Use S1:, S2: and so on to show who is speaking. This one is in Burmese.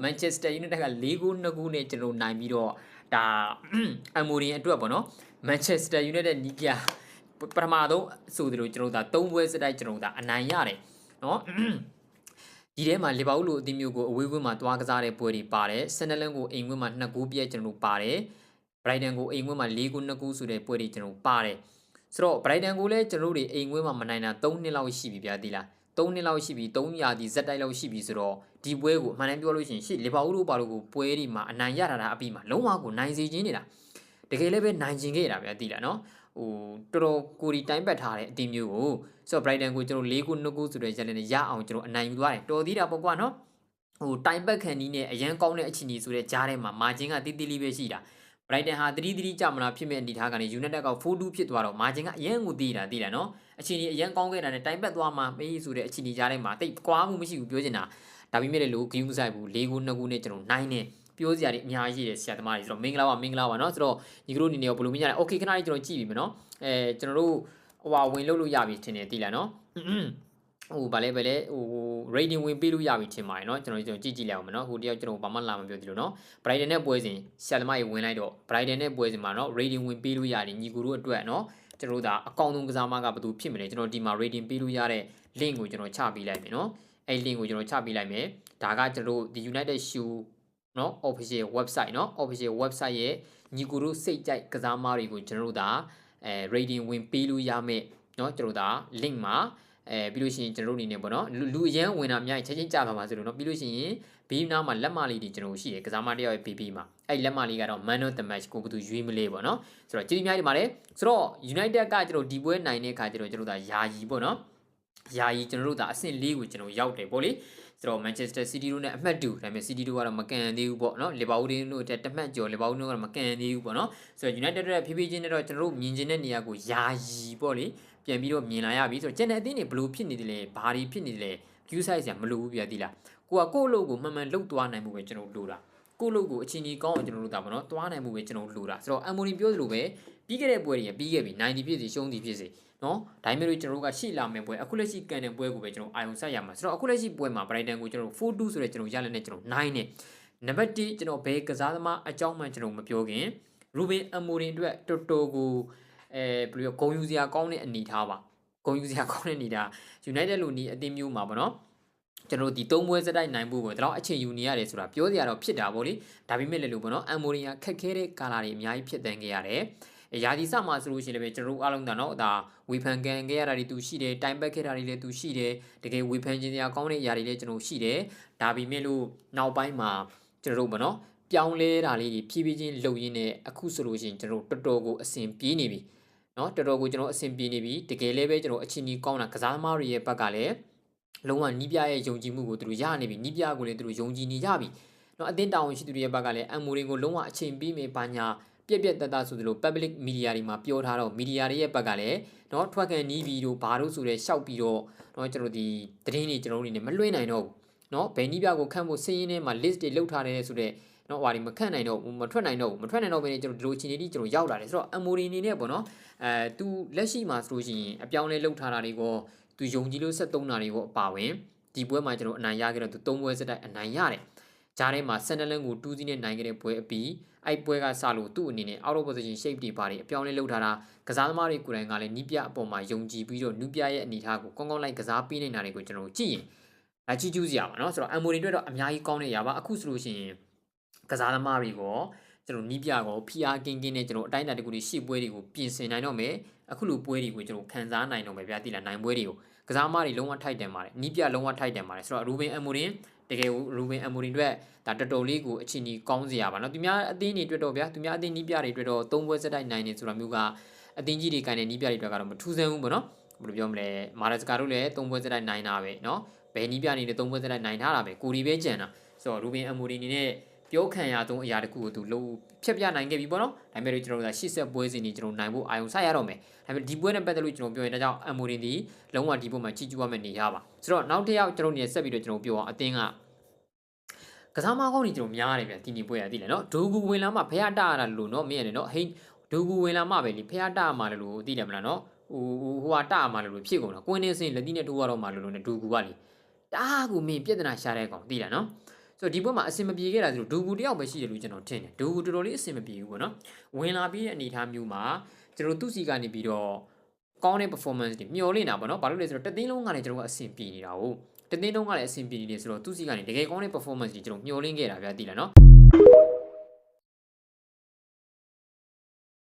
S1: Manchester United က4 goal 2 goal နဲ့ကျွန်တော်နိုင်ပြီးတော့ဒါ Amorim အတွက်ပေါ့နော် Manchester United နီးပြပထမဆုံးဆိုသလိုကျွန်တော်တို့ဒါ3ပွဲစတိုက်ကျွန်တော်တို့ဒါအနိုင်ရတယ်နော်ဒီထဲမှာလီဗာပူးလိုအသင်းမျိုးကိုအဝေးကွင်းမှာတွားကစားတဲ့ပွဲတွေပါတယ်ဆန်နလန်ကိုအိမ်ကွင်းမှာ2 goal ပြည့်ကျွန်တော်တို့ပါတယ်ဘရိုက်တန်ကိုအိမ်ကွင်းမှာ4 goal 2 goal ဆိုတဲ့ပွဲတွေကျွန်တော်ပါတယ်ဆိုတော့ဘရိုက်တန်ကိုလည်းကျွန်တော်တို့တွေအိမ်ကွင်းမှာမနိုင်တာ3နှစ်လောက်ရှိပြီဗျာဒီလား3နှစ်လောက်ရှိပြီ3ရာသီဇက်တိုက်လောက်ရှိပြီဆိုတော့ဒီပွဲကိုအမှန်တမ်းပြောလို့ရှိရင်ရှေ့လီဗာပူးတို့ပါလို့ကိုပွဲတွေမှာအနိုင်ရတာအပြီးမှာလုံးဝကိုနိုင်စေခြင်းနေတာတကယ်လည်းပဲနိုင်ခြင်းခဲ့တာဗျာသိလားနော်ဟိုတော်တော်ကိုဒီတိုင်းပတ်ထားတဲ့အတင်းမျိုးကိုဆိုတော့ Brighton ကိုကျွန်တော်4 goal 2 goal ဆိုတဲ့ရက်နဲ့ရအောင်ကျွန်တော်အနိုင်ယူသွားတယ်တော်သေးတာပေါ့ကွာနော်ဟိုတိုင်းပတ်ခံနီးနဲ့အရန်ကောင်းတဲ့အချိန်ကြီးဆိုတဲ့ကြားထဲမှာမာဂျင်ကတီးတီးလေးပဲရှိတာ Brighton ဟာ3-3ကြမလားဖြစ်မဲ့အနေထားကနေ United က4-2ဖြစ်သွားတော့မာဂျင်ကအရန်ကိုတီးတာသိလားနော်အချိန်ကြီးအရန်ကောင်းခဲ့တာနဲ့တိုင်းပတ်သွားမှမေးဆိုတဲ့အချိန်ကြီးကြားထဲမှာတိတ်ကွာမှုမရှိဘူးပြောချင်တာဒါပေမဲ့လည်းလို့ဂယူးဆိုင်ဘူး4 goal 2 goal နဲ့ကျွန်တော်နိုင်နေပြောစရာတွေအများကြီးရှိတယ်ဆရာသမားတွေဆိုတော့မင်္ဂလာပါနော်ဆိုတော့ညီကတို့အနေနဲ့ဘယ်လိုမြင်ကြလဲ Okay ခဏလေးကျွန်တော်ကြည့်ပြီမယ်နော်ကျွန်တော်တို့ဟိုဝင်လုပ်လို့ရပြီထင်တယ်သိလားနော်ဟိုဗာလဲဟို rating ဝင်ပေးလို့ရပြီထင်ပါတယ်နော်ကျွန်တော်ကြည့်လိုက်အောင်မယ်နော်ဟိုတယောက်ကျွန်တော်ဘာမှလာမပြောသေးလို့နော် Brighton နဲ့ပွဲစဉ်ဆရာသမားတွေဝင်လိုက်တော့ Brighton နဲ့ပွဲစဉ်မှာနော် rating ဝင်ပေးလို့ရတယ်ညီကိုတို့အတွက်နော်ကျွန်တော်တို့ဒါအကောင့်ဆုံးကစားမကဘယ်သူဖြစ်မလဲကျွန်တော်ဒီမှာ rating ပေးလို့ရတဲ့ link ကိုကျွန်တော်ချပေးလိုက်မယ်နော်အဲ့ link ကိုကျွန်တော်ချပေးလိုက်မယ်ဒါကကျွန်တော်တို့ဒီ United Shoe နော် official website နော် official website ရဲ့ညီကိုတို့စိတ်ကြိုက်ကစားမတွေကိုကျွန်တော်တို့ဒါrating ဝင်ပေးလို့ရမယ်နော်ကျွန်တော်တို့ဒါ link မှာပြီးလို့ရှိရင်ကျွန်တော်တို့အနေနဲ့ပေါ့နော်လူအရန်ဝင်တာအများကြီးချက်ချင်းကြာပါမှာဆိုလို့နော်ပြီးလို့ရှိရင်ဘေးနားမှာလက်မလေးတွေကျွန်တော်ရှိရယ်ကစားမတယောက်ရဲ့ PP မှာအဲ့လက်မလေးကတော့ man of the match ကိုဘယ်သူရွေးမလဲပေါ့နော်ဆိုတော့ကျေးဇူးများတင်ပါတယ်ဆိုတော့ United ကကျွန်တော်ဒီပွဲနိုင်တဲ့အခါကျတော့ကျွန်တော်တို့ဒါယာယီပေါ့နော်ယာယီကျွန်တော်တို့ဒါအဆင့်၄ကိုကျွန်တော်ရောက်တယ်ပေါ့လေဆိုတော့ Manchester City တို့နဲ့အမှတ်2ဒါပေမဲ့ City တို့ကတော့မကန်သေးဘူးပေါ့နော်လီဗာပူးတို့တက်တမှတ်ကျော်လီဗာပူးတို့ကတော့မကန်သေးဘူးပေါ့နော်ဆိုတော့ United တို့ဖြည်းဖြည်းချင်းနဲ့တော့ကျွန်တော်တို့မြင်ကျင်တဲ့နေရာကိုယာယီပေါ့လေပြန်ပြီးတော့မြင်လာရပြီဆိုတော့ကျန်တဲ့အသင်းတွေဘလို့ဖြစ်နေတယ်လဲဘာတွေဖြစ်နေတယ်လဲ queue size ကမလို့ဘူးပြသီလားကိုယ့်အလုပ်ကိုမှန်မှန်လုပ်သွားနိုင်မှုပဲကျွန်တော်တို့လိုတာကိုယ့်အလုပ်ကိုအချင်းကြီးကောင်းအောင်ကျွန်တော်တို့ဒါပေါ့နော်သွားနိုင်မှုပဲကျွန်တော်တို့လိုတာဆိုတော့ Amorim ပြောသလိုပဲပြီးခဲ့တဲ့ပွဲတွေပြီးခဲ့ပြီ90ဖြစ်စီရှုံးသည်ဖြစ်စီနော်ဒါပေမဲ့လို့ကျွန်တော်တို့ကရှေ့လာမယ့်ပွဲအခုလက်ရှိကန်တဲ့ပွဲကိုပဲကျွန်တော်အာရုံစိုက်ရမှာဆိုတော့အခုလက်ရှိပွဲမှာ Brighton ကိုကျွန်တော်4-2ဆိုတဲ့ကျွန်တော်ရလက်နဲ့ကျွန်တော်9နဲ့နံပါတ်1ကျွန်တော်ဘယ်ကစားသမားအကြောင်းမှကျွန်တော်မပြောခင် Ruben Amorim အတွက်တော်တော်ကိုဘယ်လိုဂုဏ်ယူစရာကောင်းတဲ့အနေထားပါဂုဏ်ယူစရာကောင်းတဲ့အနေထား United လိုနီးအသင်းမျိုးမှာပေါ့နော်ကျွန်တော်ဒီ3ပွဲစတိုက်နိုင်ဖို့ပေါ့ဒါတော့အချိန်ယူနေရတယ်ဆိုတာပြောစရာတော့ဖြစ်တာပေါ့လေဒါပေမဲ့လည်းလို့ပေါ့နော် Amorim ကခက်ခဲတဲ့ကာလာတွေအများကြီးဖြစ်တန်းခဲ့ရတယ်ရာသီစမှာဆိုလို့ရှိရင်လည်းကျွန်တော်တို့အားလုံးဒါနော်ဒါဝေဖန်ကန်ခဲ့ရတာတွေသူရှိတယ်တိုင်ပတ်ခဲ့တာတွေလည်းသူရှိတယ်တကယ်ဝေဖန်ခြင်းစရာကောင်းတဲ့အရာတွေလည်းကျွန်တော်ရှိတယ်ဒါပေမဲ့လို့နောက်ပိုင်းမှာကျွန်တော်တို့ပေါ့နော်ပြောင်းလဲတာလေးတွေဖြည်းဖြည်းချင်းလှုပ်ရင်းနဲ့အခုဆိုလို့ရှိရင်ကျွန်တော်တို့တော်တော်ကိုအဆင်ပြေးနေပြီနော်တော်တော်ကိုကျွန်တော်အဆင်ပြေနေပြီတကယ်လည်းပဲကျွန်တော်အချင်းကြီးကောင်းတာကစားသမားတွေရဲ့ဘက်ကလည်းလုံးဝနီးပြရဲ့ယုံကြည်မှုကိုသူတို့ရနေပြီနီးပြကိုလည်းသူတို့ယုံကြည်နေကြပြီနော်အသင်းတာဝန်ရှိသူတွေရဲ့ဘက်ကလည်းအမ်မိုရင်ကိုလုံးဝအချိန်ပေးမယ်ဘာညာပြက်တတ်ဆိုသလို public media တွေမှာပြောထားတော့ media တွေရဲ့ဘက်ကလည်းเนาะထွက်ကန်နီးပြီးတော့ဘာလို့ဆိုရဲရှောက်ပြီးတော့เนาะကျွန်တော်ဒီသတင်းတွေကျွန်တော်တို့အနေနဲ့မလွှင့်နိုင်တော့ဘူးเนาะဘယ်နီးပြကိုခန့်ဖို့စင်းရင်းထဲမှာ list တွေလောက်ထားတယ်ဆိုတော့เนาะဟွာဒီမခန့်နိုင်တော့မထွက်နိုင်တော့ဘဲနဲ့ကျွန်တော်ဒီလိုချင်းနေကျွန်တော်ရောက်လာတယ်ဆိုတော့ Amorim အနေနဲ့ပေါ့เนาะသူလက်ရှိမှာဆိုလို့ရှိရင်အပြောင်းလဲလောက်ထားတာတွေကိုသူယုံကြည်လို့73တာတွေကိုအပါဝင်ဒီပွဲမှာကျွန်တော်အနိုင်ရခဲ့တော့သူ3ပွဲစတိုက်အနိုင်ရတယ်ဂျားထဲမှာဆန်နလန်ကို2-0နဲ့နိုင်ခဲ့တဲ့ပွဲအပြီးအဲ့ပွဲကစလို့သူ့အနေနဲ့ out of position shape တွေပါတယ်အပြောင်းလဲလုပ်ထားတာကစားသမားတွေကိုယ်တိုင်ကလည်းနီးပြအပေါ်မှာယုံကြည်ပြီးတော့နူးပြရဲ့အနေအထားကိုကောင်းကောင်းလိုက်ကစားပေးနေတာတွေကိုကျွန်တော်ကြည့်ရင်အကြည့်ကျူးစရာပါเนาะဆိုတော့ Amorim အတွက်တော့အများကြီးကောင်းတဲ့ຢာပါအခုဆိုလို့ရှိရင်ကစားသမားတွေကိုကျွန်တော်နီးပြကို PR ကင်းနဲ့ကျွန်တော်အတိုင်းအတာတကူတွေရှေ့ပွဲတွေကိုပြင်ဆင်နိုင်တော့မယ်အခုလိုပွဲတွေကိုကျွန်တော်ခံစားနိုင်တော့မယ်ဗျာတိလာနိုင်ပွဲတွေကိုကစားသမားတွေလုံးဝထိုက်တန်ပါတယ်နီးပြလုံးဝထိုက်တန်ပါတယ်ဆိုတော့ Ruben Amorim တကယ် Ruben Amorim အတွက်ဒါတော်တော်လေးကိုအချင်းကြီးကောင်းစရာပါเนาะသူများအသင်းတွေအတွက်တော့ဗျာသူများအသင်းနီးပြတွေအတွက်တော့3ပွဲစတိုက်နိုင်နေဆိုတာမျိုးကအသင်းကြီးတွေကန်တဲ့နီးပြတွေအတွက်ကတော့မထူးဆန်းဘူးပေါ့เนาะဘယ်လိုပြောမလဲမာရစကာတို့လည်း3ပွဲစတိုက်နိုင်တာပဲเนาะဘယ်နီးပြနေလဲ3ပွဲစတိုက်နိုင်ထားတာပဲကိုဒီပဲကြံတာဆိုတော့ Ruben Amorim အနေနဲ့ပြောခံရသုံးအရာတခုကိုသူလုံးဖြတ်ပြနိုင်ခဲ့ပြီပေါ့နော်ဒါပေမဲ့ကျွန်တော်တို့က80ပွဲစဉ်ကြီးကျွန်တော်နိုင်ဖို့အာရုံစိုက်ရတော့မယ်ဒါပေမဲ့ဒီပွဲနဲ့ပတ်သက်လို့ကျွန်တော်ပြောရင်ဒါကြောင့် Amorim ဒီလုံးဝဒီပွဲမှာကြီးကျူးရမယ့်နေရပါဆိုတော့နောက်တစ်ယောက်ကျွန်တော်နေဆက်ပြီးတော့ကျွန်တော်ပြောအောင်အသင်းကကစားမကောင်းနေကျွန်တော်များတယ်ဗျဒီနေ့ပွဲရသိလဲနော်ဒိုဂူဝင်လာမှဖះတရတာလို့နော်မင်းရတယ်နော်ဟိဒိုဂူဝင်လာမှပဲလေဖះတရမှလို့သိတယ်မလားနော်ဟိုဟာတရမှလို့ဖြစ်ကုန်တာကွင်းနေစင်လက်တိနဲ့ထိုးရတော့မှလို့နဲ့ဒိုဂူကလေတားကူမင်းပြဿနာရှာတဲ့ကောင်သိလားနော် ဆိုတော့ဒီဘက်မှာအဆင်မပြေခဲ့တာဆိုတော့ဒူဂူတယောက်ပဲရှိတယ်လို့ကျွန်တော်ထင်တယ်ဒူဂူတော်တော်လေးအဆင်မပြေဘူးပေါ့နော်ဝင်လာပြီးတဲ့အနေအထားမျိုးမှာကျွန်တော်သူ့စီကနေပြီးတော့ကောင်းတဲ့ performance တွေမျှော်လင့်တာပေါ့နော်ဘာလို့လဲဆိုတော့တသိန်းလုံးကလည်းကျွန်တော်ကအဆင်ပြေနေတာဟုတ်တသိန်းလုံးကလည်းအဆင်ပြေနေတယ်ဆိုတော့သူ့စီကနေတကယ်ကောင်းတဲ့ performance တွေကျွန်တော်မျှော်လင့်ခဲ့တာဗျာသိလားနော်